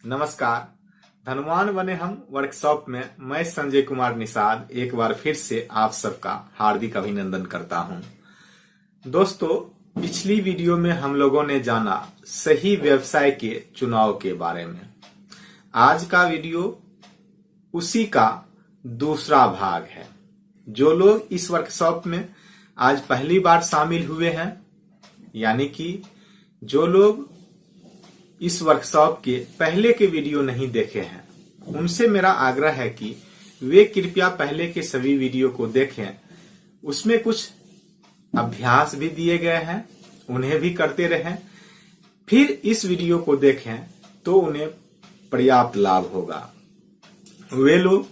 नमस्कार। धनवान बने हम वर्कशॉप में मैं संजय कुमार निषाद एक बार फिर से आप सबका हार्दिक अभिनंदन करता हूं। दोस्तों, पिछली वीडियो में हम लोगों ने जाना सही व्यवसाय के चुनाव के बारे में। आज का वीडियो उसी का दूसरा भाग है। जो लोग इस वर्कशॉप में आज पहली बार शामिल हुए हैं, यानी कि जो लोग इस वर्कशॉप के पहले के वीडियो नहीं देखे हैं, उनसे मेरा आग्रह है कि वे कृपया पहले के सभी वीडियो को देखें। उसमें कुछ अभ्यास भी दिए गए हैं, उन्हें भी करते रहें। फिर इस वीडियो को देखें तो उन्हें पर्याप्त लाभ होगा। वे लोग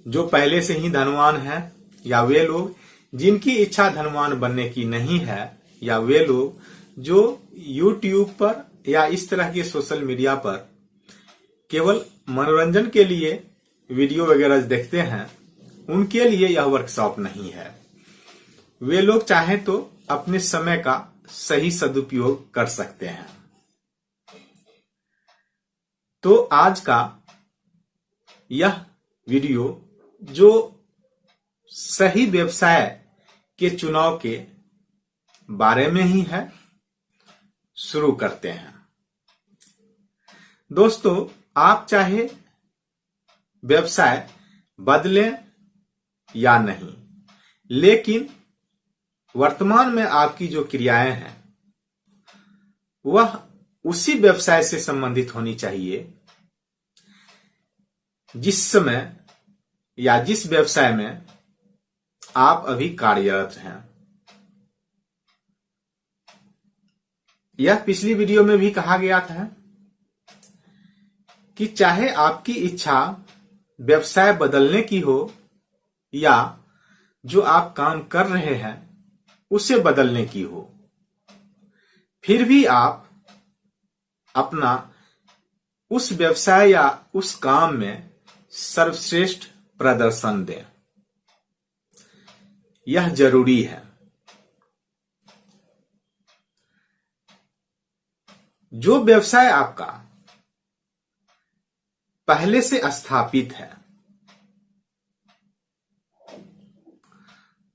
जो पहले से ही धनवान हैं, या वे लोग जिनकी इच्छा धनवान बनने की नहीं है, या वे लोग जो YouTube पर या इस तरह के सोशल मीडिया पर केवल मनोरंजन के लिए वीडियो वगैरह देखते हैं, उनके लिए यह वर्कशॉप नहीं है। वे लोग चाहें तो अपने समय का सही सदुपयोग कर सकते हैं। तो आज का यह वीडियो जो सही व्यवसाय के चुनाव के बारे में ही है, शुरू करते हैं। दोस्तों, आप चाहे व्यवसाय बदलें या नहीं, लेकिन वर्तमान में आपकी जो क्रियाएं हैं वह उसी व्यवसाय से संबंधित होनी चाहिए जिस समय या जिस व्यवसाय में आप अभी कार्यरत हैं। यह पिछली वीडियो में भी कहा गया था कि चाहे आपकी इच्छा व्यवसाय बदलने की हो या जो आप काम कर रहे हैं उसे बदलने की हो, फिर भी आप अपना उस व्यवसाय या उस काम में सर्वश्रेष्ठ प्रदर्शन दें। यह जरूरी है। जो व्यवसाय आपका पहले से स्थापित है,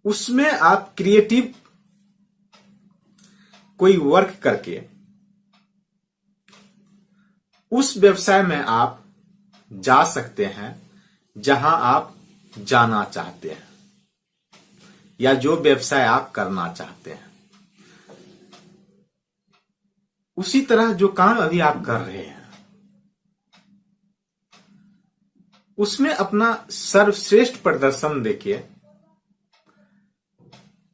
उसमें आप क्रिएटिव कोई वर्क करके उस व्यवसाय में आप जा सकते हैं जहां आप जाना चाहते हैं, या जो व्यवसाय आप करना चाहते हैं। उसी तरह जो काम अभी आप कर रहे हैं उसमें अपना सर्वश्रेष्ठ प्रदर्शन देके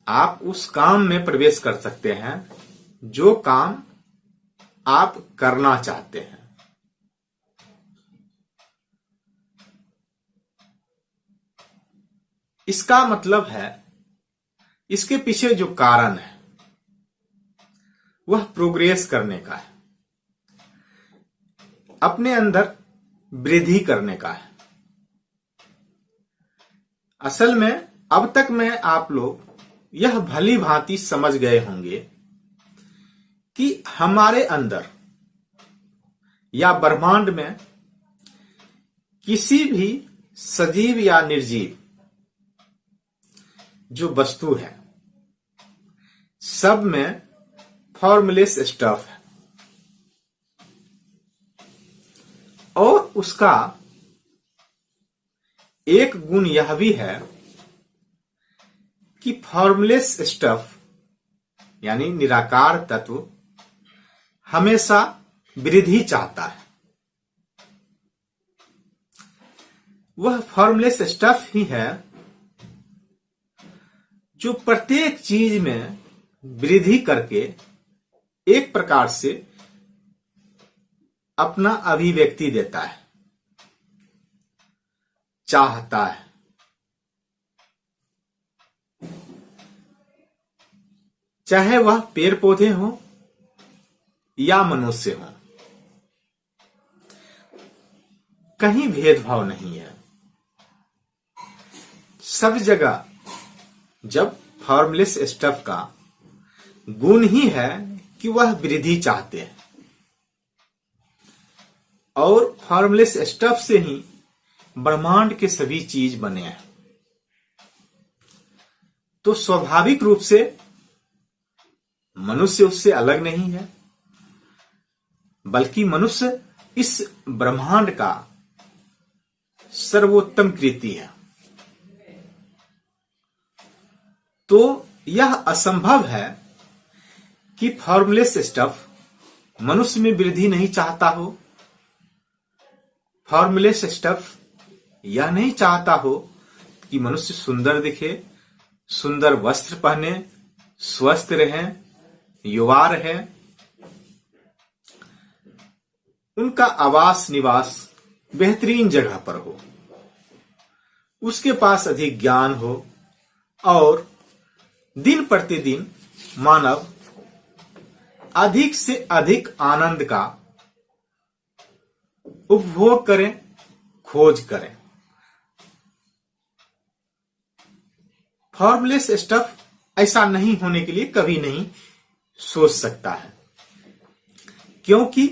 आप उस काम में प्रवेश कर सकते हैं जो काम आप करना चाहते हैं। इसका मतलब है, इसके पीछे जो कारण है वह प्रोग्रेस करने का है, अपने अंदर वृद्धि करने का है। असल में अब तक में आप लोग यह भली भांति समझ गए होंगे कि हमारे अंदर या ब्रह्मांड में किसी भी सजीव या निर्जीव जो वस्तु है, सब में फॉर्मलेस स्टफ है, और उसका एक गुण यह भी है कि फॉर्मलेस स्टफ यानी निराकार तत्व हमेशा वृद्धि चाहता है। वह फॉर्मलेस स्टफ ही है जो प्रत्येक चीज में वृद्धि करके एक प्रकार से अपना अभिव्यक्ति देता है, चाहता है। चाहे वह पेड़ पौधे हों या मनुष्य हों, कहीं भेदभाव नहीं है। सब जगह जब फॉर्मलेस स्टफ का गुण ही है कि वह वृद्धि चाहते हैं, और फॉर्मलेस स्टफ से ही ब्रह्मांड के सभी चीज बने हैं। तो स्वाभाविक रूप से मनुष्य उससे अलग नहीं है, बल्कि मनुष्य इस ब्रह्मांड का सर्वोत्तम कृति है। तो यह असंभव है कि फॉर्मलेस स्टफ मनुष्य में वृद्धि नहीं चाहता हो। फॉर्मलेस स्टफ यह नहीं चाहता हो कि मनुष्य सुंदर दिखे, सुंदर वस्त्र पहने, स्वस्थ रहे, युवा रहे। उनका आवास निवास बेहतरीन जगह पर हो, उसके पास अधिक ज्ञान हो और दिन प्रतिदिन मानव अधिक से अधिक आनंद का उपभोग करें, खोज करें। फॉर्मलेस स्टफ ऐसा नहीं होने के लिए कभी नहीं सोच सकता है, क्योंकि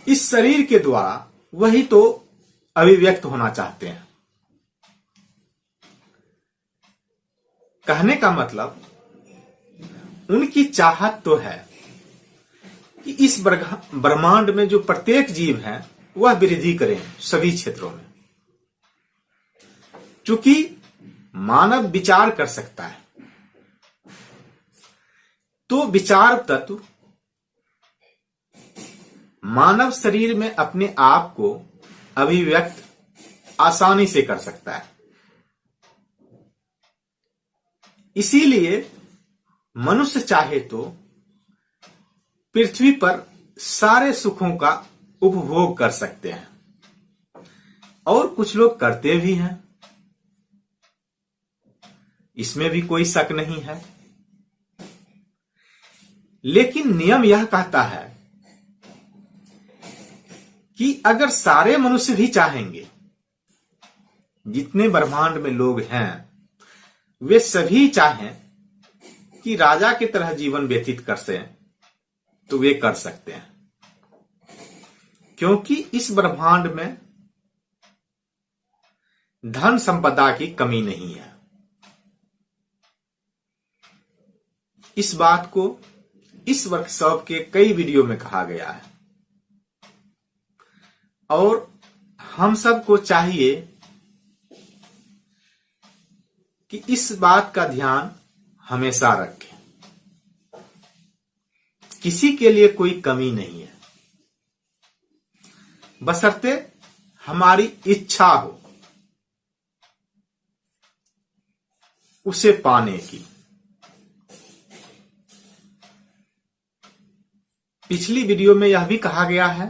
इस शरीर के द्वारा वही तो अभिव्यक्त होना चाहते हैं। कहने का मतलब उनकी चाहत तो है कि इस ब्रह्मांड में जो प्रत्येक जीव है वह वृद्धि करें सभी क्षेत्रों में। चूंकि मानव विचार कर सकता है, तो विचार तत्व मानव शरीर में अपने आप को अभिव्यक्त आसानी से कर सकता है। इसीलिए मनुष्य चाहे तो पृथ्वी पर सारे सुखों का उपभोग कर सकते हैं, और कुछ लोग करते भी हैं, इसमें भी कोई शक नहीं है। लेकिन नियम यह कहता है कि अगर सारे मनुष्य भी चाहेंगे, जितने ब्रह्मांड में लोग हैं वे सभी चाहें कि राजा की तरह जीवन व्यतीत कर सकें, तो वे कर सकते हैं, क्योंकि इस ब्रह्मांड में धन संपदा की कमी नहीं है। इस बात को इस वर्कशॉप के कई वीडियो में कहा गया है, और हम सबको चाहिए कि इस बात का ध्यान हमेशा रखें। किसी के लिए कोई कमी नहीं है, बशर्ते हमारी इच्छा हो उसे पाने की। पिछली वीडियो में यह भी कहा गया है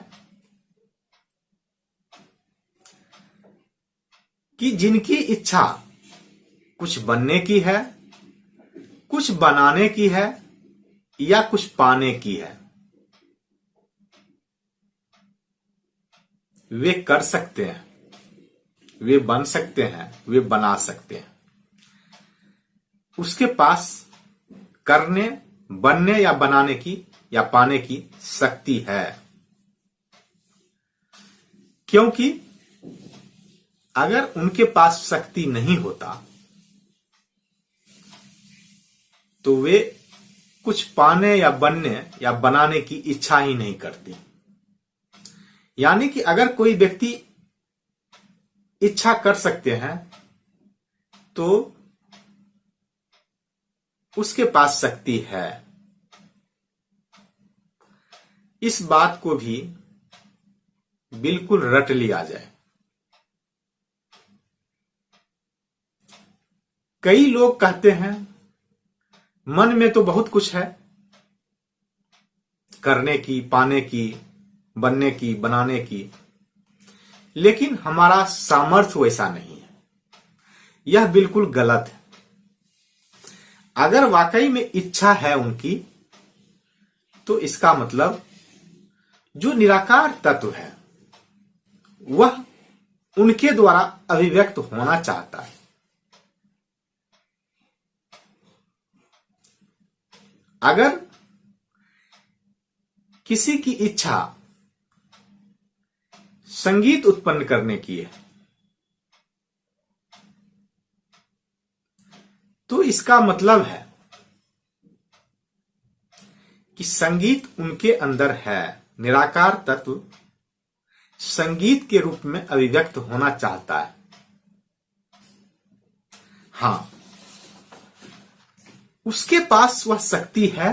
कि जिनकी इच्छा कुछ बनने की है, कुछ बनाने की है या कुछ पाने की है, वे कर सकते हैं, वे बन सकते हैं, वे बना सकते हैं। उसके पास करने, बनने या बनाने की या पाने की शक्ति है। क्योंकि अगर उनके पास शक्ति नहीं होता तो वे कुछ पाने या बनने या बनाने की इच्छा ही नहीं करती। यानी कि अगर कोई व्यक्ति इच्छा कर सकते हैं तो उसके पास शक्ति है। इस बात को भी बिल्कुल रट लिया जाए। कई लोग कहते हैं मन में तो बहुत कुछ है, करने की, पाने की, बनने की, बनाने की, लेकिन हमारा सामर्थ्य वैसा नहीं है। यह बिल्कुल गलत है। अगर वाकई में इच्छा है उनकी, तो इसका मतलब जो निराकार तत्व है वह उनके द्वारा अभिव्यक्त होना चाहता है। अगर किसी की इच्छा संगीत उत्पन्न करने की है, तो इसका मतलब है कि संगीत उनके अंदर है। निराकार तत्व संगीत के रूप में अभिव्यक्त होना चाहता है। हां, उसके पास वह शक्ति है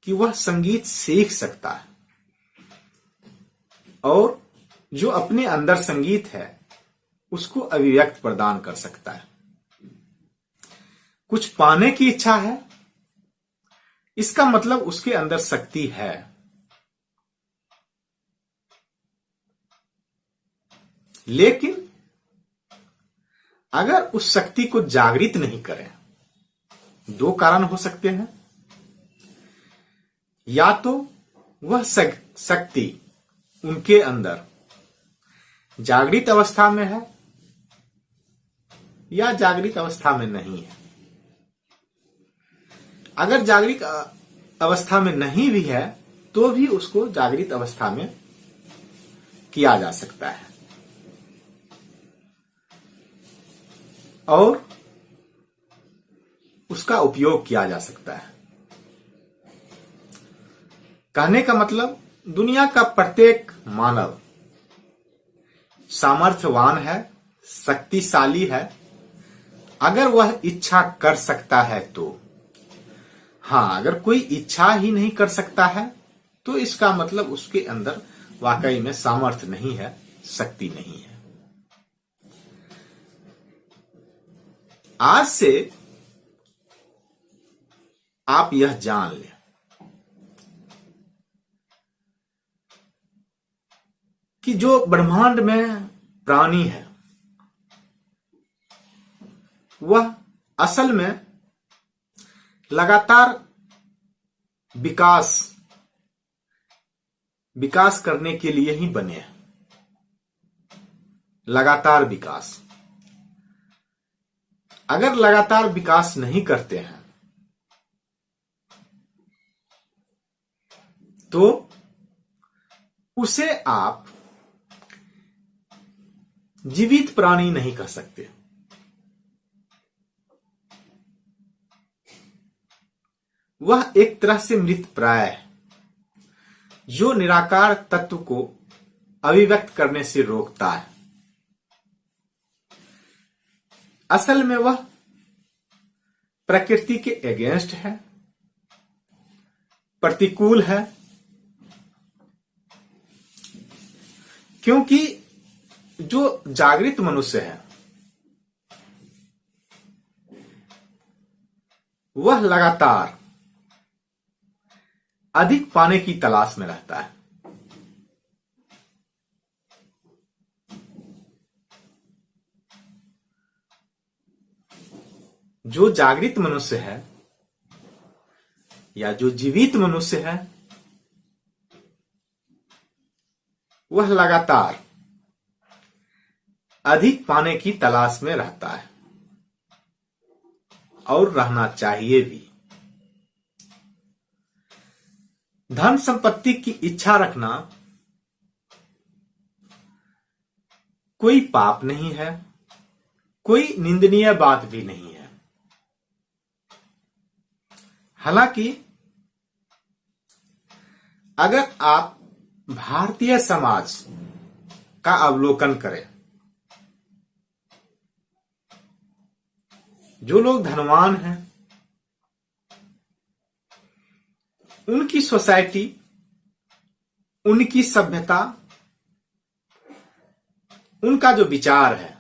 कि वह संगीत सीख सकता है, और जो अपने अंदर संगीत है उसको अभिव्यक्त प्रदान कर सकता है। कुछ पाने की इच्छा है, इसका मतलब उसके अंदर शक्ति है। लेकिन अगर उस शक्ति को जागृत नहीं करें, दो कारण हो सकते हैं। या तो वह शक्ति उनके अंदर जागृत अवस्था में है या जागृत अवस्था में नहीं है। अगर जागृत अवस्था में नहीं भी है तो भी उसको जागृत अवस्था में किया जा सकता है, और उसका उपयोग किया जा सकता है। कहने का मतलब, दुनिया का प्रत्येक मानव सामर्थ्यवान है, शक्तिशाली है, अगर वह इच्छा कर सकता है तो। हां, अगर कोई इच्छा ही नहीं कर सकता है तो इसका मतलब उसके अंदर वाकई में सामर्थ्य नहीं है, शक्ति नहीं है। आज से आप यह जान लें कि जो ब्रह्मांड में प्राणी है वह असल में लगातार विकास करने के लिए ही बने हैं। लगातार विकास, अगर लगातार विकास नहीं करते हैं तो उसे आप जीवित प्राणी नहीं कह सकते। वह एक तरह से मृत प्राय है जो निराकार तत्व को अभिव्यक्त करने से रोकता है। असल में वह प्रकृति के अगेंस्ट है, प्रतिकूल है, क्योंकि जो जागृत मनुष्य है वह लगातार अधिक पाने की तलाश में रहता है। जो जागृत मनुष्य है या जो जीवित मनुष्य है वह लगातार अधिक पाने की तलाश में रहता है, और रहना चाहिए भी। धन संपत्ति की इच्छा रखना कोई पाप नहीं है, कोई निंदनीय बात भी नहीं है। हालांकि अगर आप भारतीय समाज का अवलोकन करें, जो लोग धनवान हैं उनकी सोसाइटी, उनकी सभ्यता, उनका जो विचार है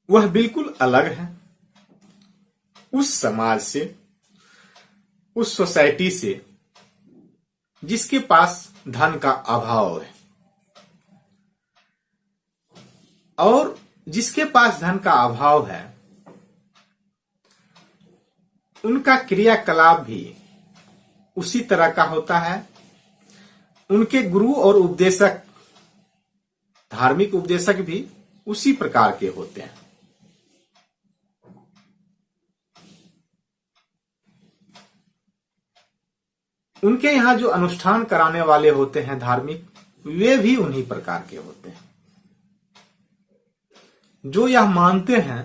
वह बिल्कुल अलग है उस समाज से, उस सोसाइटी से जिसके पास धन का अभाव है। और जिसके पास धन का अभाव है उनका क्रियाकलाप भी उसी तरह का होता है। उनके गुरु और उपदेशक, धार्मिक उपदेशक भी उसी प्रकार के होते हैं। उनके यहाँ जो अनुष्ठान कराने वाले होते हैं धार्मिक, वे भी उन्हीं प्रकार के होते हैं, जो यह मानते हैं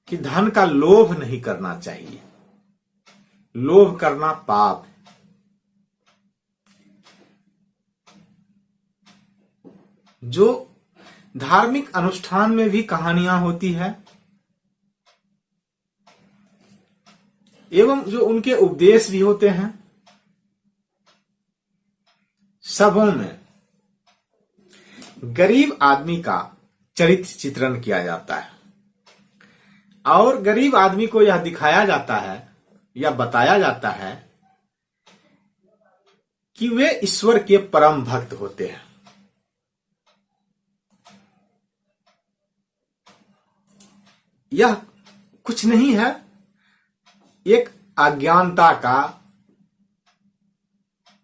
कि धन का लोभ नहीं करना चाहिए, लोभ करना पाप है। जो धार्मिक अनुष्ठान में भी कहानियां होती है एवं जो उनके उपदेश भी होते हैं, सबों में गरीब आदमी का चरित्र चित्रण किया जाता है और गरीब आदमी को यह दिखाया जाता है या बताया जाता है कि वे ईश्वर के परम भक्त होते हैं। यह कुछ नहीं है, एक अज्ञानता का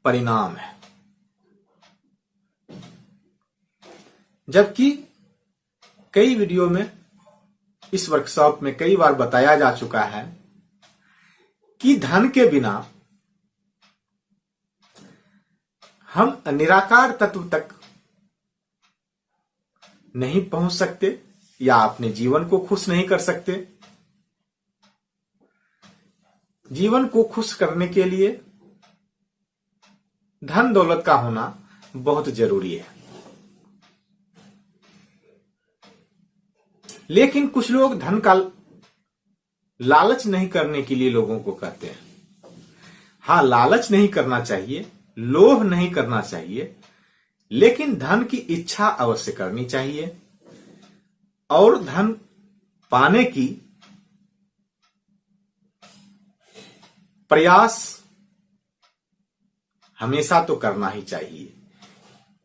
परिणाम है। जबकि कई वीडियो में, इस वर्कशॉप में कई बार बताया जा चुका है कि धन के बिना हम निराकार तत्व तक नहीं पहुंच सकते या अपने जीवन को खुश नहीं कर सकते। जीवन को खुश करने के लिए धन दौलत का होना बहुत जरूरी है। लेकिन कुछ लोग धन का लालच नहीं करने के लिए लोगों को कहते हैं। हाँ, लालच नहीं करना चाहिए, लोभ नहीं करना चाहिए, लेकिन धन की इच्छा अवश्य करनी चाहिए और धन पाने की प्रयास हमेशा तो करना ही चाहिए,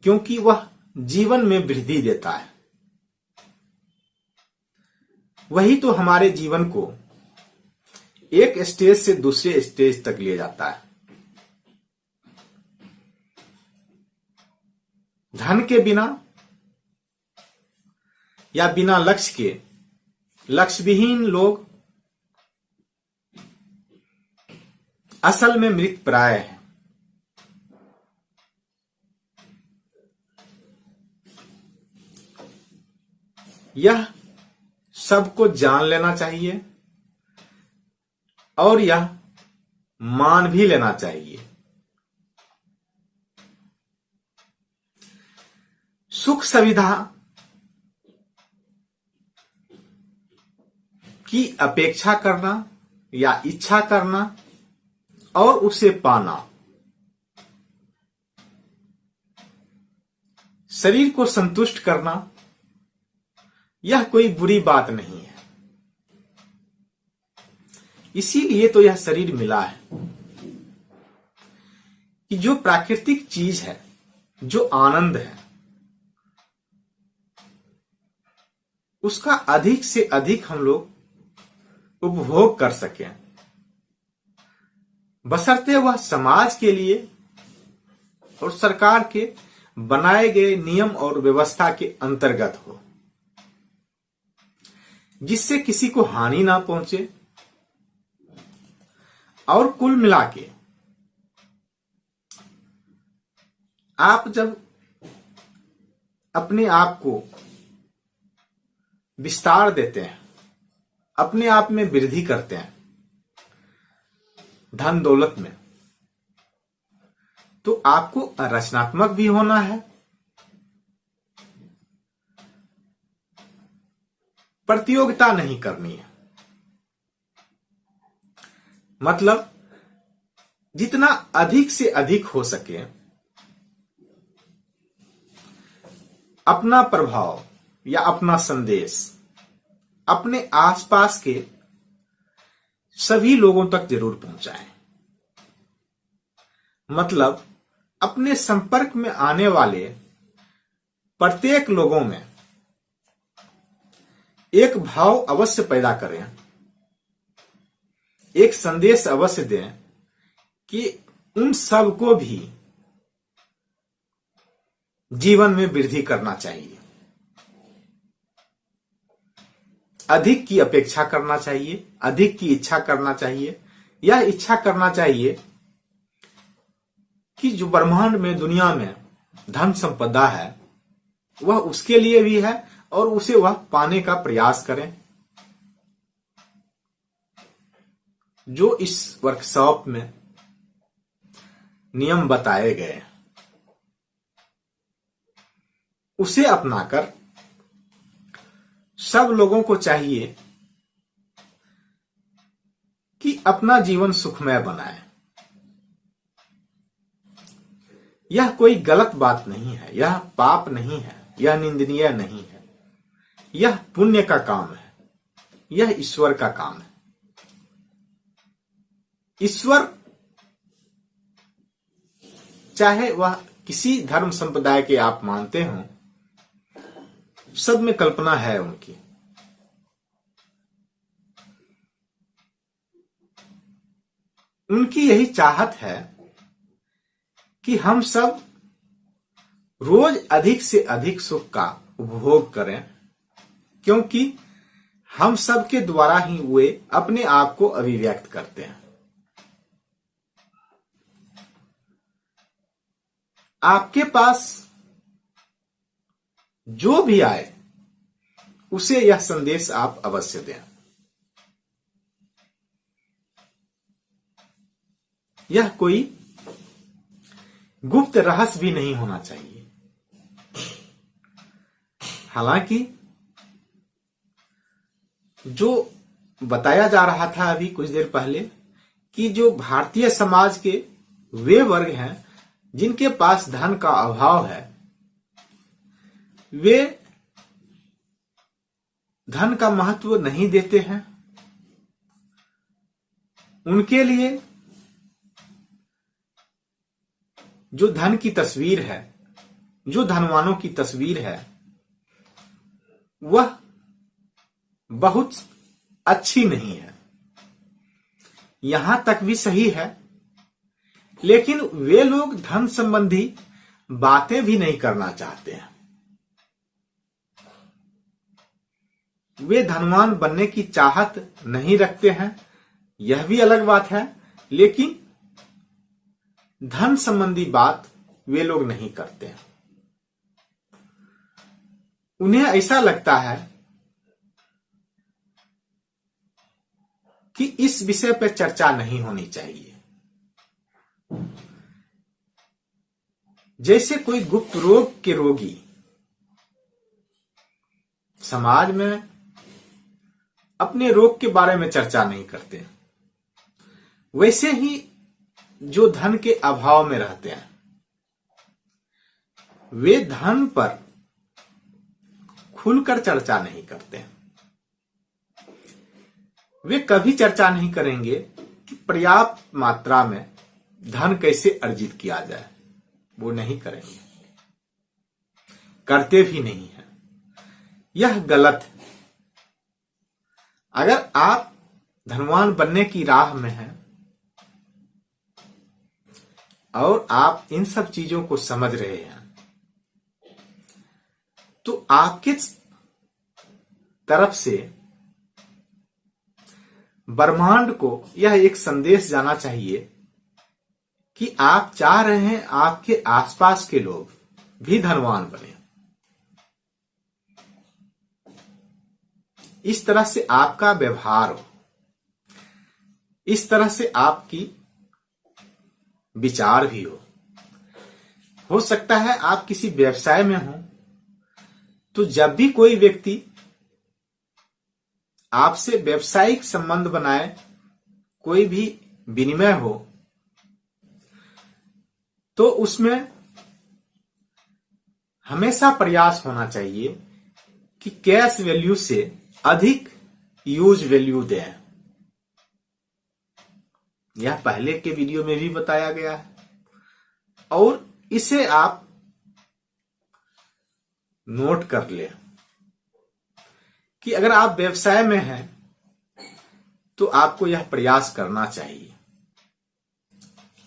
क्योंकि वह जीवन में वृद्धि देता है। वही तो हमारे जीवन को एक स्टेज से दूसरे स्टेज तक ले जाता है। धन के बिना या बिना लक्ष्य के, लक्ष्य विहीन लोग असल में मृत प्राय हैं। यह सबको जान लेना चाहिए और यह मान भी लेना चाहिए। सुख सुविधा की अपेक्षा करना या इच्छा करना और उसे पाना शरीर को संतुष्ट करना, यह कोई बुरी बात नहीं है। इसीलिए तो यह शरीर मिला है कि जो प्राकृतिक चीज है, जो आनंद है, उसका अधिक से अधिक हम लोग उपभोग कर सकें, बशर्ते वह समाज के लिए और सरकार के बनाए गए नियम और व्यवस्था के अंतर्गत हो, जिससे किसी को हानि ना पहुंचे। और कुल मिला के आप जब अपने आप को विस्तार देते हैं, अपने आप में वृद्धि करते हैं धन दौलत में, तो आपको रचनात्मक भी होना है, प्रतियोगिता नहीं करनी है। मतलब जितना अधिक से अधिक हो सके अपना प्रभाव या अपना संदेश अपने आसपास के सभी लोगों तक जरूर पहुंचाएं। मतलब अपने संपर्क में आने वाले प्रत्येक लोगों में एक भाव अवश्य पैदा करें, एक संदेश अवश्य दें कि उन सबको भी जीवन में वृद्धि करना चाहिए, अधिक की अपेक्षा करना चाहिए, अधिक की इच्छा करना चाहिए। यह इच्छा करना चाहिए कि जो ब्रह्मांड में दुनिया में धन संपदा है वह उसके लिए भी है और उसे वह पाने का प्रयास करें। जो इस वर्कशॉप में नियम बताए गए उसे अपनाकर सब लोगों को चाहिए कि अपना जीवन सुखमय बनाए। यह कोई गलत बात नहीं है, यह पाप नहीं है, यह निंदनीय नहीं है, यह पुण्य का काम है, यह ईश्वर का काम है। ईश्वर चाहे वह किसी धर्म संप्रदाय के आप मानते हो, सब में कल्पना है उनकी। उनकी यही चाहत है कि हम सब रोज अधिक से अधिक सुख का उपभोग करें, क्योंकि हम सब के द्वारा ही वे अपने आप को अभिव्यक्त करते हैं। आपके पास जो भी आए उसे यह संदेश आप अवश्य दें। यह कोई गुप्त रहस्य भी नहीं होना चाहिए। हालांकि जो बताया जा रहा था अभी कुछ देर पहले कि जो भारतीय समाज के वे वर्ग हैं जिनके पास धन का अभाव है, वे धन का महत्व नहीं देते हैं। उनके लिए जो धन की तस्वीर है, जो धनवानों की तस्वीर है, वह बहुत अच्छी नहीं है। यहां तक भी सही है, लेकिन वे लोग धन संबंधी बातें भी नहीं करना चाहते हैं। वे धनवान बनने की चाहत नहीं रखते हैं, यह भी अलग बात है, लेकिन धन संबंधी बात वे लोग नहीं करते हैं। उन्हें ऐसा लगता है कि इस विषय पर चर्चा नहीं होनी चाहिए। जैसे कोई गुप्त रोग के रोगी समाज में अपने रोग के बारे में चर्चा नहीं करते, वैसे ही जो धन के अभाव में रहते हैं वे धन पर खुलकर चर्चा नहीं करते। वे कभी चर्चा नहीं करेंगे कि पर्याप्त मात्रा में धन कैसे अर्जित किया जाए, वो नहीं करेंगे, करते भी नहीं है। यह गलत है। अगर आप धनवान बनने की राह में हैं और आप इन सब चीजों को समझ रहे हैं, तो आपके तरफ से ब्रह्मांड को यह एक संदेश जाना चाहिए कि आप चाह रहे हैं आपके आसपास के लोग भी धनवान बने। इस तरह से आपका व्यवहार हो, इस तरह से आपकी विचार भी हो सकता है आप किसी व्यवसाय में हो, तो जब भी कोई व्यक्ति आपसे व्यावसायिक संबंध बनाए, कोई भी विनिमय हो, तो उसमें हमेशा प्रयास होना चाहिए कि कैश वैल्यू से अधिक यूज वैल्यू दें। यह पहले के वीडियो में भी बताया गया है और इसे आप नोट कर लें कि अगर आप व्यवसाय में हैं तो आपको यह प्रयास करना चाहिए।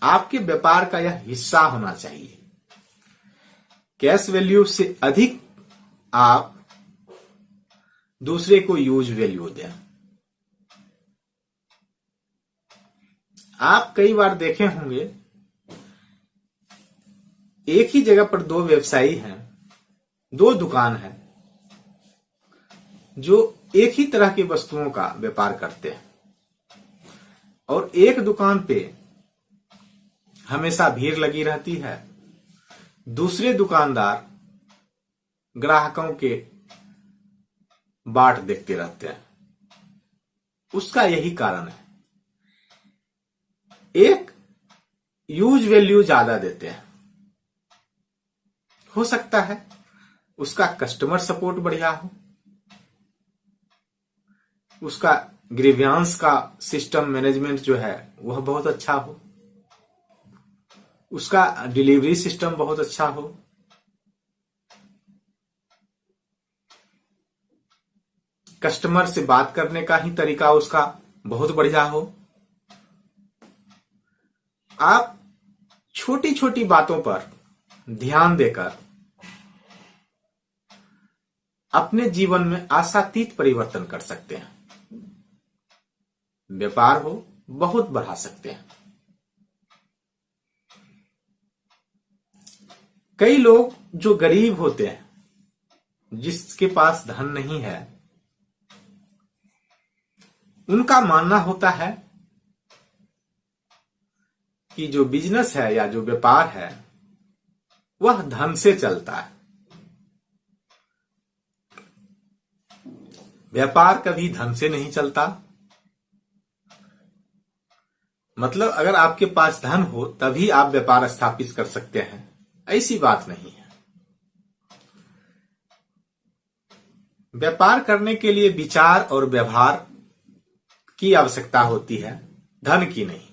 आपके व्यापार का यह हिस्सा होना चाहिए। कैश वैल्यू से अधिक आप दूसरे को यूज वैल्यू दें। आप कई बार देखे होंगे एक ही जगह पर दो व्यवसायी हैं, दो दुकान है जो एक ही तरह की वस्तुओं का व्यापार करते हैं, और एक दुकान पे हमेशा भीड़ लगी रहती है, दूसरे दुकानदार ग्राहकों के बाट देखते रहते हैं। उसका यही कारण है, एक यूज वैल्यू ज्यादा देते हैं। हो सकता है उसका कस्टमर सपोर्ट बढ़िया हो, उसका ग्रीवियांस का सिस्टम मैनेजमेंट जो है वह बहुत अच्छा हो, उसका डिलीवरी सिस्टम बहुत अच्छा हो, कस्टमर से बात करने का ही तरीका उसका बहुत बढ़िया हो। आप छोटी छोटी बातों पर ध्यान देकर अपने जीवन में आशातीत परिवर्तन कर सकते हैं, व्यापार हो बहुत बढ़ा सकते हैं। कई लोग जो गरीब होते हैं, जिसके पास धन नहीं है, उनका मानना होता है कि जो बिजनेस है या जो व्यापार है वह धन से चलता है। व्यापार कभी धन से नहीं चलता। मतलब अगर आपके पास धन हो तभी आप व्यापार स्थापित कर सकते हैं, ऐसी बात नहीं है। व्यापार करने के लिए विचार और व्यवहार की आवश्यकता होती है, धन की नहीं।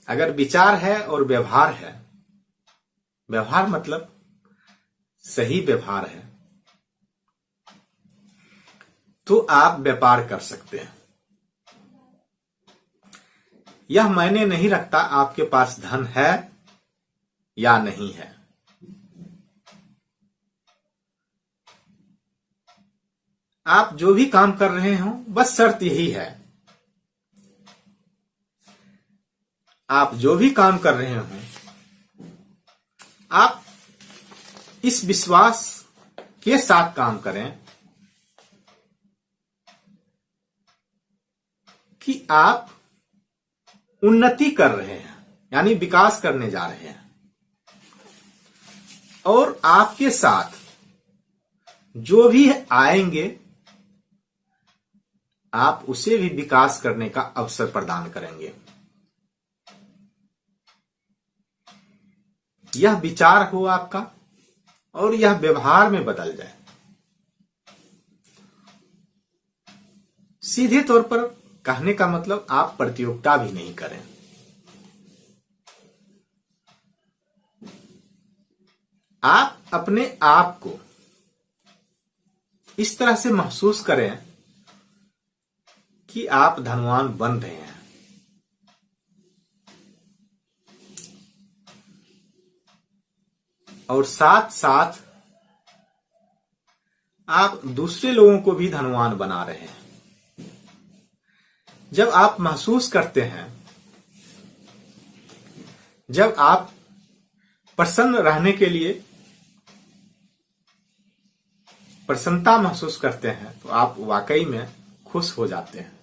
अगर विचार है और व्यवहार है, व्यवहार मतलब सही व्यवहार है, तो आप व्यापार कर सकते हैं। यह मायने नहीं रखता आपके पास धन है या नहीं है। आप जो भी काम कर रहे हो, बस शर्त यही है, आप जो भी काम कर रहे हो आप इस विश्वास के साथ काम करें कि आप उन्नति कर रहे हैं, यानी विकास करने जा रहे हैं, और आपके साथ जो भी आएंगे आप उसे भी विकास करने का अवसर प्रदान करेंगे। यह विचार हो आपका और यह व्यवहार में बदल जाए। सीधे तौर पर कहने का मतलब आप प्रतियोगिता भी नहीं करें। आप अपने आप को इस तरह से महसूस करें कि आप धनवान बन रहे हैं। और साथ साथ आप दूसरे लोगों को भी धनवान बना रहे हैं। जब आप महसूस करते हैं, जब आप प्रसन्न रहने के लिए प्रसन्नता महसूस करते हैं, तो आप वाकई में खुश हो जाते हैं।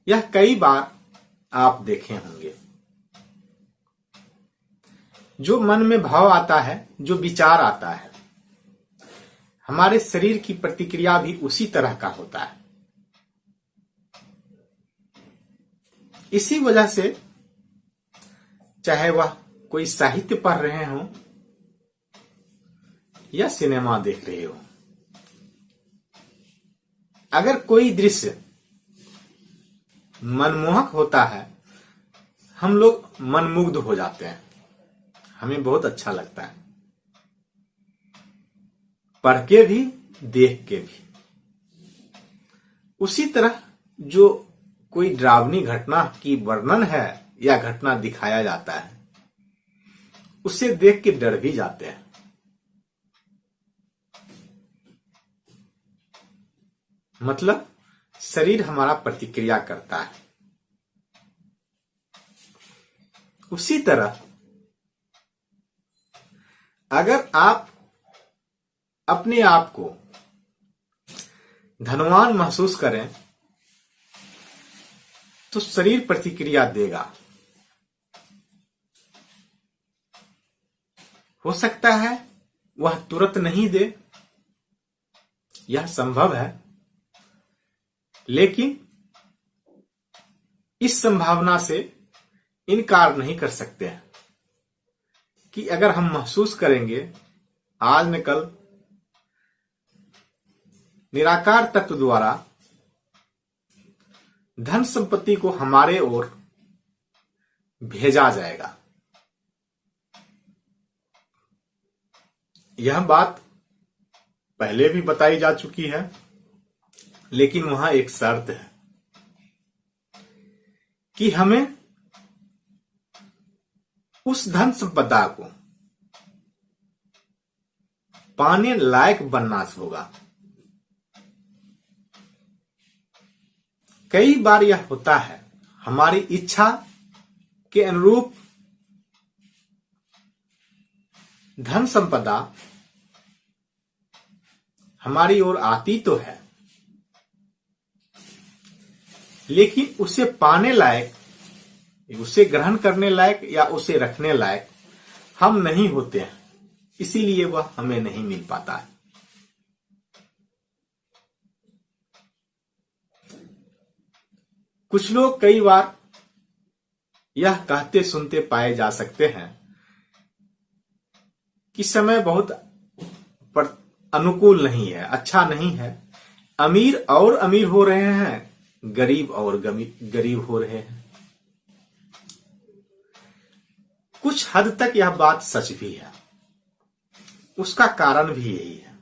यह कई बार आप देखे होंगे। जो मन में भाव आता है, जो विचार आता है, हमारे शरीर की प्रतिक्रिया भी उसी तरह का होता है। इसी वजह से चाहे वह कोई साहित्य पढ़ रहे हो या सिनेमा देख रहे हो, अगर कोई दृश्य मनमोहक होता है, हम लोग मनमुग्ध हो जाते हैं, हमें बहुत अच्छा लगता है, पढ़ के भी देख के भी। उसी तरह जो कोई डरावनी घटना की वर्णन है या घटना दिखाया जाता है, उसे देख के डर भी जाते हैं। मतलब शरीर हमारा प्रतिक्रिया करता है। उसी तरह अगर आप अपने आप को धनवान महसूस करें तो शरीर प्रतिक्रिया देगा। हो सकता है वह तुरंत नहीं दे, यह संभव है, लेकिन इस संभावना से इनकार नहीं कर सकते हैं कि अगर हम महसूस करेंगे आज न कल निराकार तत्व द्वारा धन संपत्ति को हमारे ओर भेजा जाएगा। यह बात पहले भी बताई जा चुकी है, लेकिन वहां एक शर्त है कि हमें उस धन संपदा को पाने लायक बनना होगा। कई बार यह होता है हमारी इच्छा के अनुरूप धन संपदा हमारी ओर आती तो है, लेकिन उसे पाने लायक, उसे ग्रहण करने लायक या उसे रखने लायक हम नहीं होते हैं, इसीलिए वह हमें नहीं मिल पाता है। कुछ लोग कई बार यह कहते सुनते पाए जा सकते हैं कि समय बहुत अनुकूल नहीं है, अच्छा नहीं है, अमीर और अमीर हो रहे हैं, गरीब और गरीब हो रहे हैं। कुछ हद तक यह बात सच भी है, उसका कारण भी यही है।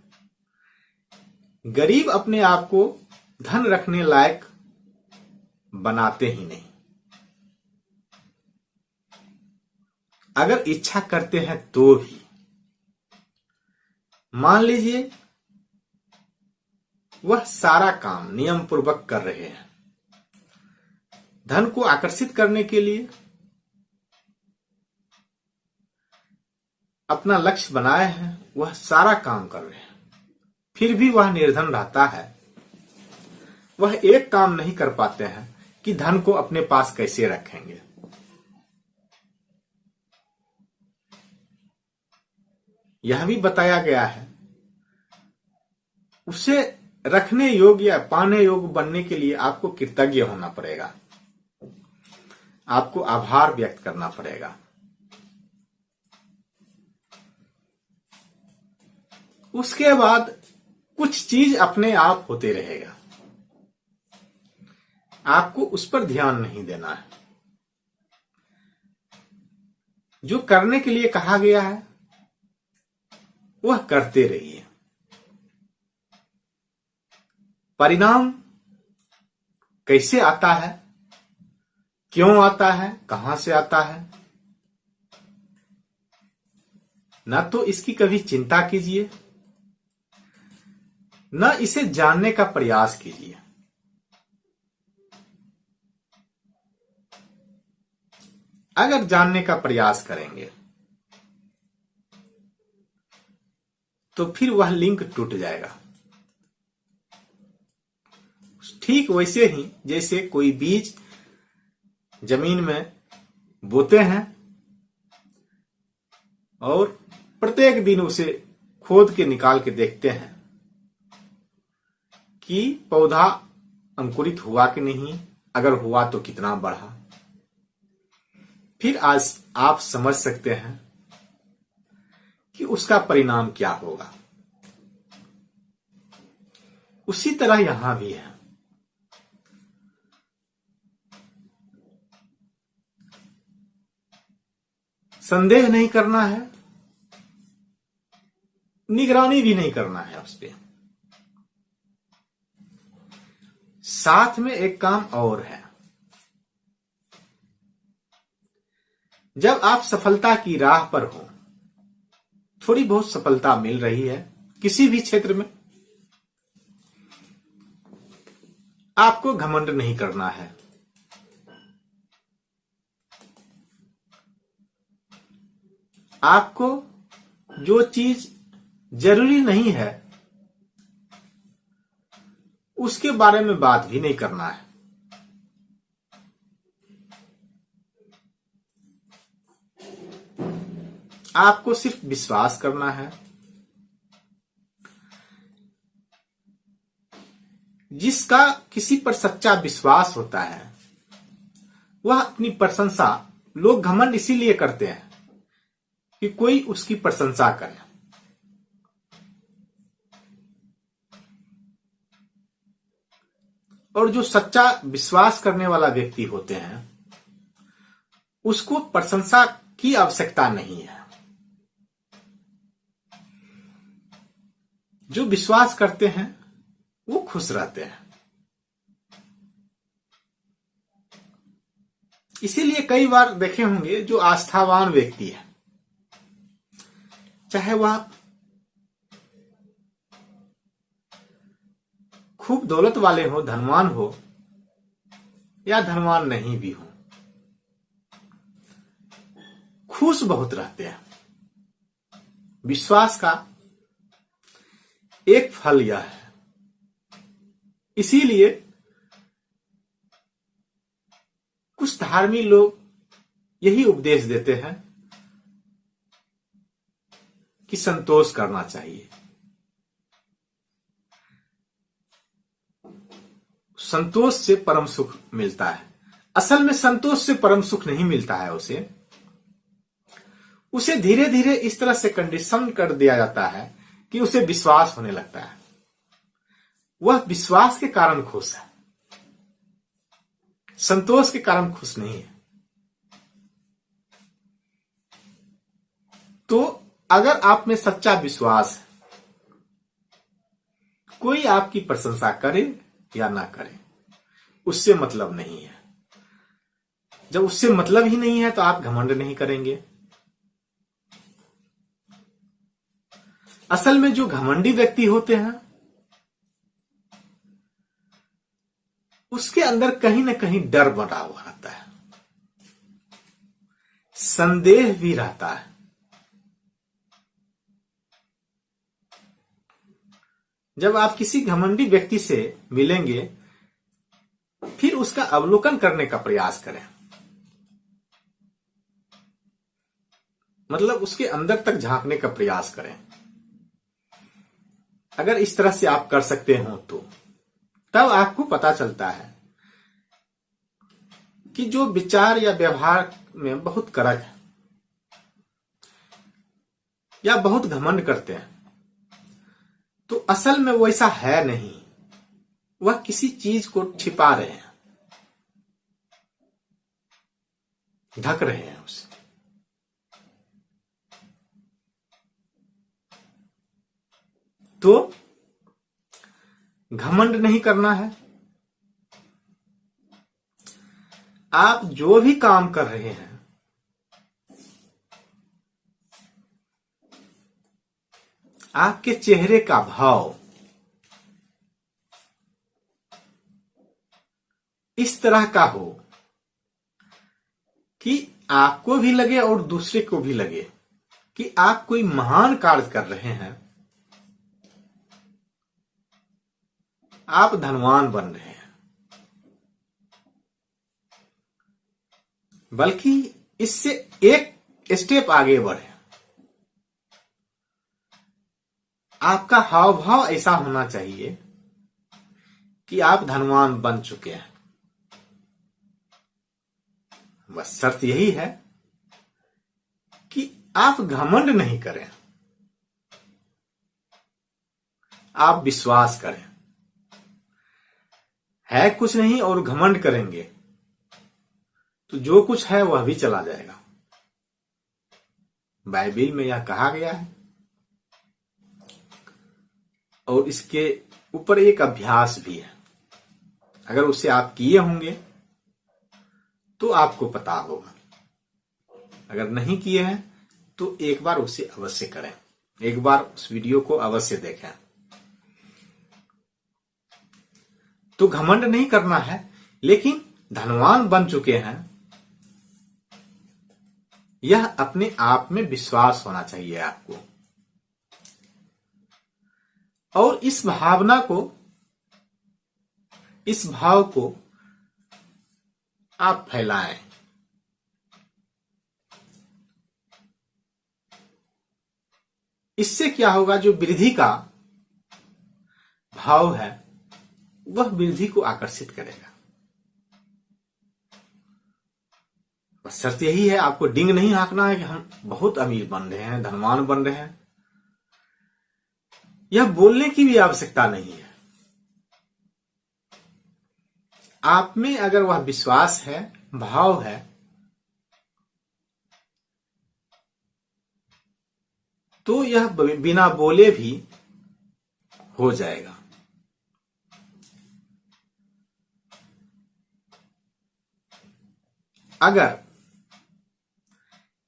गरीब अपने आप को धन रखने लायक बनाते ही नहीं। अगर इच्छा करते हैं तो भी, मान लीजिए वह सारा काम नियम पूर्वक कर रहे हैं, धन को आकर्षित करने के लिए अपना लक्ष्य बनाए हैं, वह सारा काम कर रहे हैं, फिर भी वह निर्धन रहता है। वह एक काम नहीं कर पाते हैं कि धन को अपने पास कैसे रखेंगे। यह भी बताया गया है उसे रखने योग्य या पाने योग्य बनने के लिए आपको कृतज्ञ होना पड़ेगा, आपको आभार व्यक्त करना पड़ेगा। उसके बाद कुछ चीज अपने आप होते रहेगा, आपको उस पर ध्यान नहीं देना है। जो करने के लिए कहा गया है वह करते रहिए। परिणाम कैसे आता है, क्यों आता है, कहां से आता है, ना तो इसकी कभी चिंता कीजिए, न इसे जानने का प्रयास कीजिए। अगर जानने का प्रयास करेंगे तो फिर वह लिंक टूट जाएगा। ठीक वैसे ही जैसे कोई बीज जमीन में बोते हैं और प्रत्येक दिन उसे खोद के निकाल के देखते हैं कि पौधा अंकुरित हुआ कि नहीं, अगर हुआ तो कितना बढ़ा। फिर आज आप समझ सकते हैं कि उसका परिणाम क्या होगा। उसी तरह यहां भी है। संदेह नहीं करना है, निगरानी भी नहीं करना है उस पर। साथ में एक काम और है। जब आप सफलता की राह पर हो, थोड़ी बहुत सफलता मिल रही है किसी भी क्षेत्र में, आपको घमंड नहीं करना है। आपको जो चीज जरूरी नहीं है उसके बारे में बात भी नहीं करना है। आपको सिर्फ विश्वास करना है। जिसका किसी पर सच्चा विश्वास होता है वह अपनी प्रशंसा, लोग घमंड इसीलिए करते हैं कि कोई उसकी प्रशंसा करे। और जो सच्चा विश्वास करने वाला व्यक्ति होते हैं उसको प्रशंसा की आवश्यकता नहीं है। जो विश्वास करते हैं वो खुश रहते हैं। इसीलिए कई बार देखे होंगे जो आस्थावान व्यक्ति है, चाहे वह खूब दौलत वाले हो, धनवान हो या धनवान नहीं भी हो, खुश बहुत रहते हैं। विश्वास का एक फल यह है। इसीलिए कुछ धार्मिक लोग यही उपदेश देते हैं कि संतोष करना चाहिए। संतोष से परम सुख मिलता है। असल में संतोष से परम सुख नहीं मिलता है। उसे धीरे धीरे इस तरह से कंडीशन कर दिया जाता है कि उसे विश्वास होने लगता है। वह विश्वास के कारण खुश है, संतोष के कारण खुश नहीं है। तो अगर आप में सच्चा विश्वास है, कोई आपकी प्रशंसा करे या ना करे उससे मतलब नहीं है। जब उससे मतलब ही नहीं है तो आप घमंड नहीं करेंगे। असल में जो घमंडी व्यक्ति होते हैं उसके अंदर कहीं ना कहीं डर बना हुआ रहता है, संदेह भी रहता है। जब आप किसी घमंडी व्यक्ति से मिलेंगे फिर उसका अवलोकन करने का प्रयास करें, मतलब उसके अंदर तक झांकने का प्रयास करें। अगर इस तरह से आप कर सकते हो तो तब आपको पता चलता है कि जो विचार या व्यवहार में बहुत कड़क है या बहुत घमंड करते हैं तो असल में वैसा है नहीं। वह किसी चीज को छिपा रहे हैं, ढक रहे हैं उसे। तो घमंड नहीं करना है। आप जो भी काम कर रहे हैं आपके चेहरे का भाव इस तरह का हो कि आपको भी लगे और दूसरे को भी लगे कि आप कोई महान कार्य कर रहे हैं, आप धनवान बन रहे हैं। बल्कि इससे एक स्टेप आगे बढ़े। आपका हाव भाव ऐसा होना चाहिए कि आप धनवान बन चुके हैं। बस शर्त यही है कि आप घमंड नहीं करें, आप विश्वास करें। है कुछ नहीं और घमंड करेंगे तो जो कुछ है वह भी चला जाएगा। बाइबिल में यह कहा गया है और इसके ऊपर एक अभ्यास भी है। अगर उसे आप किए होंगे तो आपको पता होगा। अगर नहीं किए हैं तो एक बार उसे अवश्य करें, एक बार उस वीडियो को अवश्य देखें। तो घमंड नहीं करना है, लेकिन धनवान बन चुके हैं यह अपने आप में विश्वास होना चाहिए आपको, और इस भाव को आप फैलाएं। इससे क्या होगा, जो वृद्धि का भाव है वह वृद्धि को आकर्षित करेगा। बस शर्त यही है, आपको डिंग नहीं हाँकना है कि हम बहुत अमीर बन रहे हैं, धनवान बन रहे हैं। यह बोलने की भी आवश्यकता नहीं है। आप में अगर वह विश्वास है, भाव है, तो यह बिना बोले भी हो जाएगा। अगर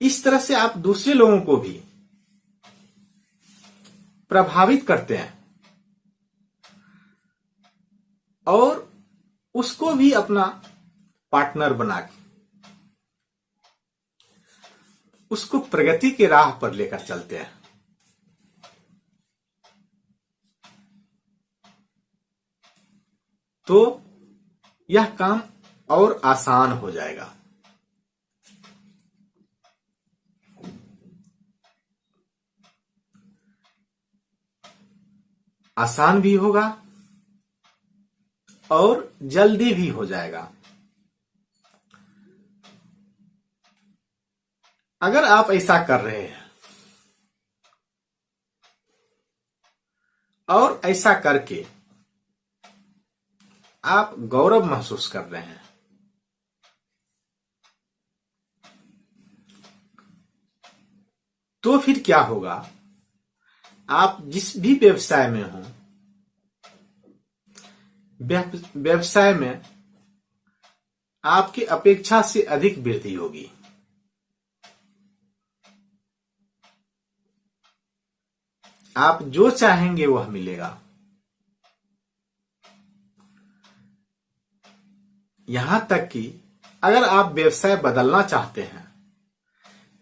इस तरह से आप दूसरे लोगों को भी प्रभावित करते हैं और उसको भी अपना पार्टनर बना के उसको प्रगति के राह पर लेकर चलते हैं, तो यह काम और आसान हो जाएगा। आसान भी होगा और जल्दी भी हो जाएगा। अगर आप ऐसा कर रहे हैं और ऐसा करके आप गौरव महसूस कर रहे हैं, तो फिर क्या होगा, आप जिस भी व्यवसाय में हो, व्यवसाय में आपकी अपेक्षा से अधिक वृद्धि होगी। आप जो चाहेंगे वह मिलेगा। यहां तक कि अगर आप व्यवसाय बदलना चाहते हैं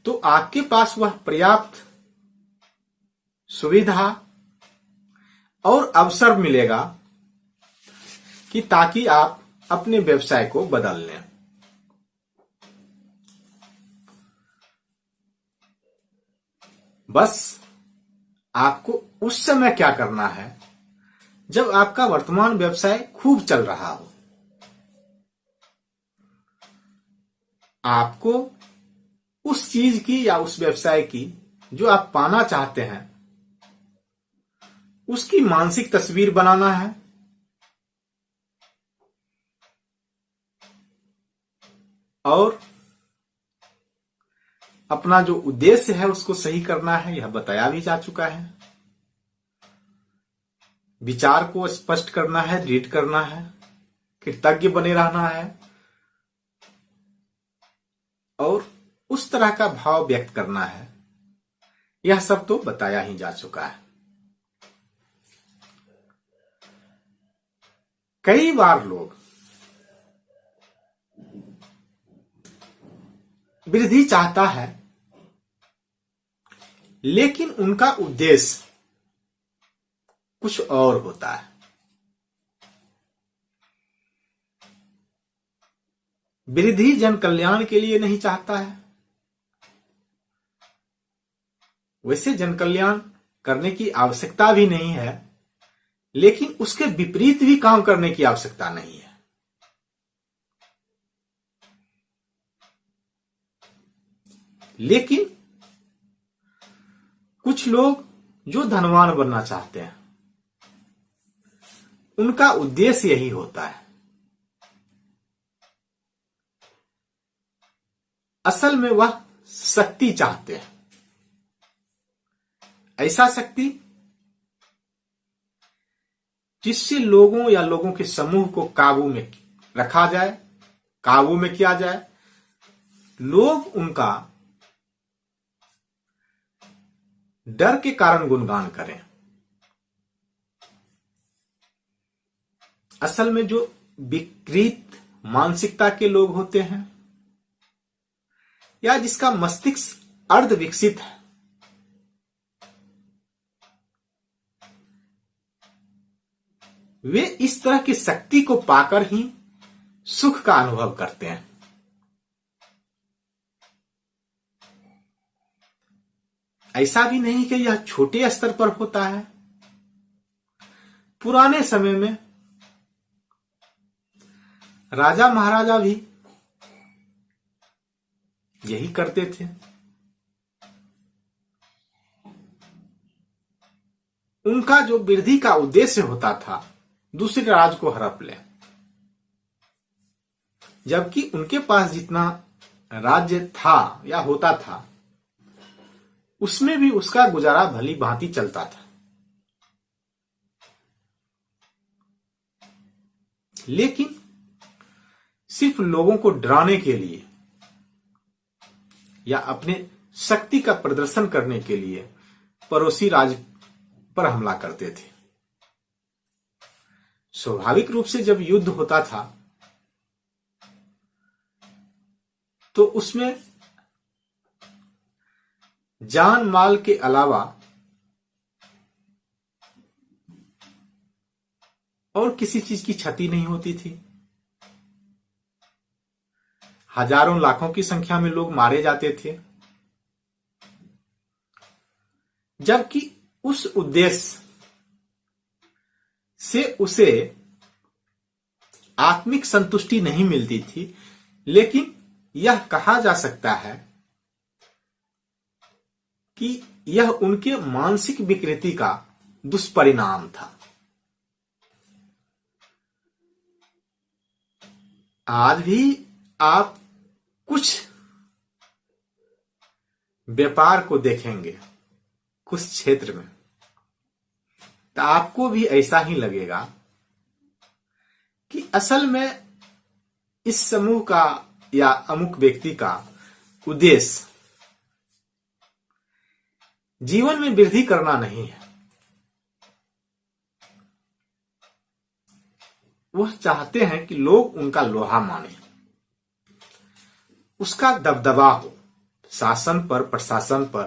तो आपके पास वह पर्याप्त सुविधा और अवसर मिलेगा कि ताकि आप अपने व्यवसाय को बदल लें। बस आपको उस समय क्या करना है, जब आपका वर्तमान व्यवसाय खूब चल रहा हो, आपको उस चीज की या उस व्यवसाय की जो आप पाना चाहते हैं उसकी मानसिक तस्वीर बनाना है और अपना जो उद्देश्य है उसको सही करना है। यह बताया भी जा चुका है। विचार को स्पष्ट करना है, रीड करना है, कृतज्ञ बने रहना है और उस तरह का भाव व्यक्त करना है। यह सब तो बताया ही जा चुका है। कई बार लोग वृद्धि चाहता है लेकिन उनका उद्देश्य कुछ और होता है। वृद्धि जन कल्याण के लिए नहीं चाहता है। वैसे जन कल्याण करने की आवश्यकता भी नहीं है, लेकिन उसके विपरीत भी काम करने की आवश्यकता नहीं है। लेकिन कुछ लोग जो धनवान बनना चाहते हैं उनका उद्देश्य यही होता है। असल में वह शक्ति चाहते हैं, ऐसा शक्ति जिससे लोगों या लोगों के समूह को काबू में रखा जाए, काबू में किया जाए, लोग उनका डर के कारण गुणगान करें। असल में जो विकृत मानसिकता के लोग होते हैं या जिसका मस्तिष्क अर्ध विकसित है, वे इस तरह की शक्ति को पाकर ही सुख का अनुभव करते हैं। ऐसा भी नहीं कि यह छोटे स्तर पर होता है। पुराने समय में राजा महाराजा भी यही करते थे। उनका जो वृद्धि का उद्देश्य होता था, दूसरे राज्य को हड़प ले, जबकि उनके पास जितना राज्य था या होता था, उसमें भी उसका गुजारा भली भांति चलता था। लेकिन सिर्फ लोगों को डराने के लिए या अपने शक्ति का प्रदर्शन करने के लिए पड़ोसी राज्य पर हमला करते थे। स्वाभाविक रूप से जब युद्ध होता था तो उसमें जान माल के अलावा और किसी चीज की क्षति नहीं होती थी। हजारों लाखों की संख्या में लोग मारे जाते थे, जबकि उस उद्देश्य से उसे आत्मिक संतुष्टि नहीं मिलती थी। लेकिन यह कहा जा सकता है कि यह उनके मानसिक विकृति का दुष्परिणाम था। आज भी आप कुछ व्यापार को देखेंगे कुछ क्षेत्र में, तो आपको भी ऐसा ही लगेगा कि असल में इस समूह का या अमुक व्यक्ति का उद्देश्य जीवन में वृद्धि करना नहीं है। वह चाहते हैं कि लोग उनका लोहा माने, उसका दबदबा हो शासन पर, प्रशासन पर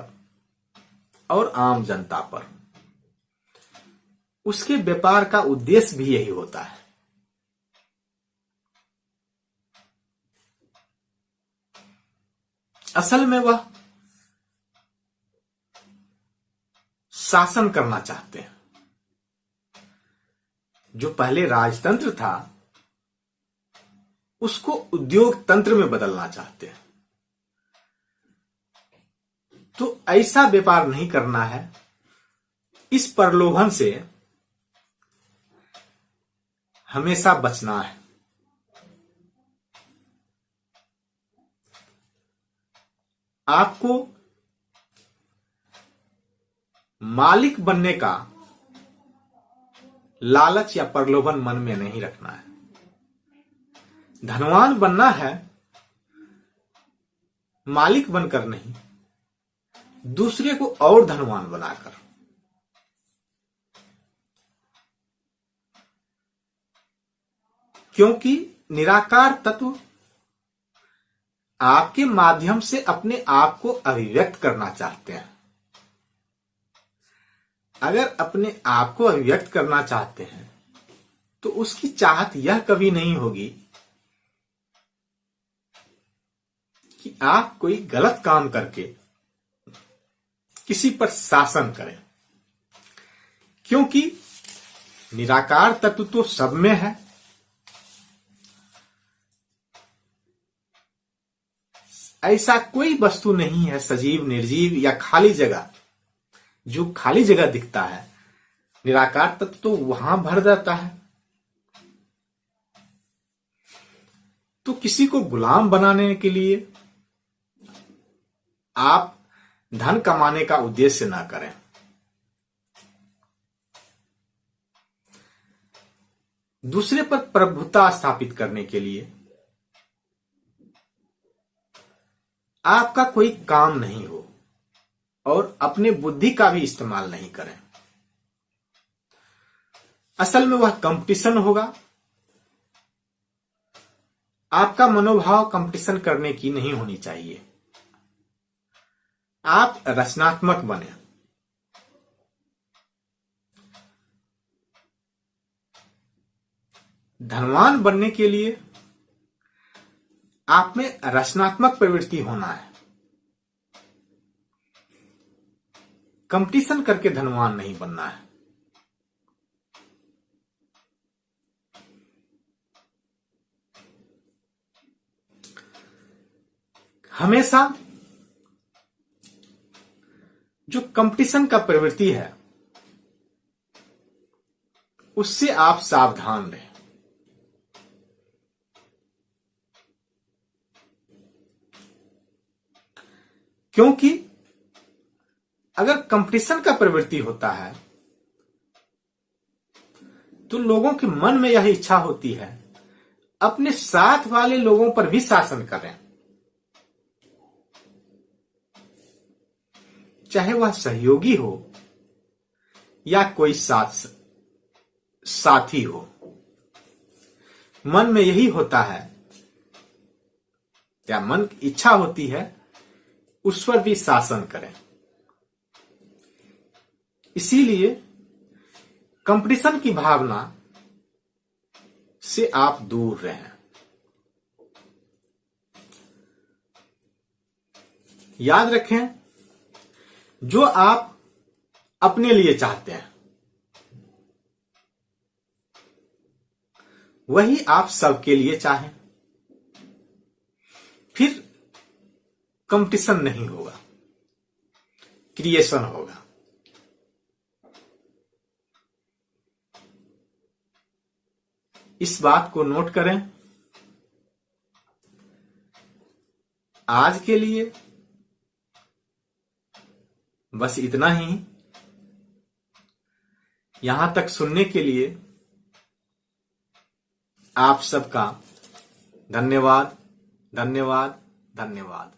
और आम जनता पर। उसके व्यापार का उद्देश्य भी यही होता है। असल में वह शासन करना चाहते हैं। जो पहले राजतंत्र था उसको उद्योग तंत्र में बदलना चाहते हैं। तो ऐसा व्यापार नहीं करना है। इस प्रलोभन से हमेशा बचना है। आपको मालिक बनने का लालच या प्रलोभन मन में नहीं रखना है। धनवान बनना है, मालिक बनकर नहीं, दूसरे को और धनवान बनाकर। क्योंकि निराकार तत्व आपके माध्यम से अपने आप को अभिव्यक्त करना चाहते हैं। अगर अपने आप को अभिव्यक्त करना चाहते हैं तो उसकी चाहत यह कभी नहीं होगी कि आप कोई गलत काम करके किसी पर शासन करें। क्योंकि निराकार तत्व तो सब में है। ऐसा कोई वस्तु नहीं है सजीव, निर्जीव या खाली जगह, जो खाली जगह दिखता है, निराकार तत्व तो वहां भर जाता है। तो किसी को गुलाम बनाने के लिए आप धन कमाने का उद्देश्य ना करें। दूसरे पर प्रभुता स्थापित करने के लिए आपका कोई काम नहीं हो और अपने बुद्धि का भी इस्तेमाल नहीं करें। असल में वह कंपटीशन होगा। आपका मनोभाव कंपटीशन करने की नहीं होनी चाहिए। आप रचनात्मक बने। धनवान बनने के लिए आप में रचनात्मक प्रवृत्ति होना है। कंपटीशन करके धनवान नहीं बनना है। हमेशा जो कंपटीशन का प्रवृत्ति है उससे आप सावधान रहें। क्योंकि अगर कंपटीशन का प्रवृत्ति होता है तो लोगों के मन में यह इच्छा होती है अपने साथ वाले लोगों पर भी शासन करें, चाहे वह सहयोगी हो या कोई साथी हो। मन में यही होता है या मन की इच्छा होती है उस पर भी शासन करें। इसीलिए कंपटीशन की भावना से आप दूर रहें। याद रखें, जो आप अपने लिए चाहते हैं वही आप सबके लिए चाहें, फिर कंपटीशन नहीं होगा, क्रिएशन होगा। इस बात को नोट करें। आज के लिए बस इतना ही। यहां तक सुनने के लिए आप सबका धन्यवाद, धन्यवाद, धन्यवाद।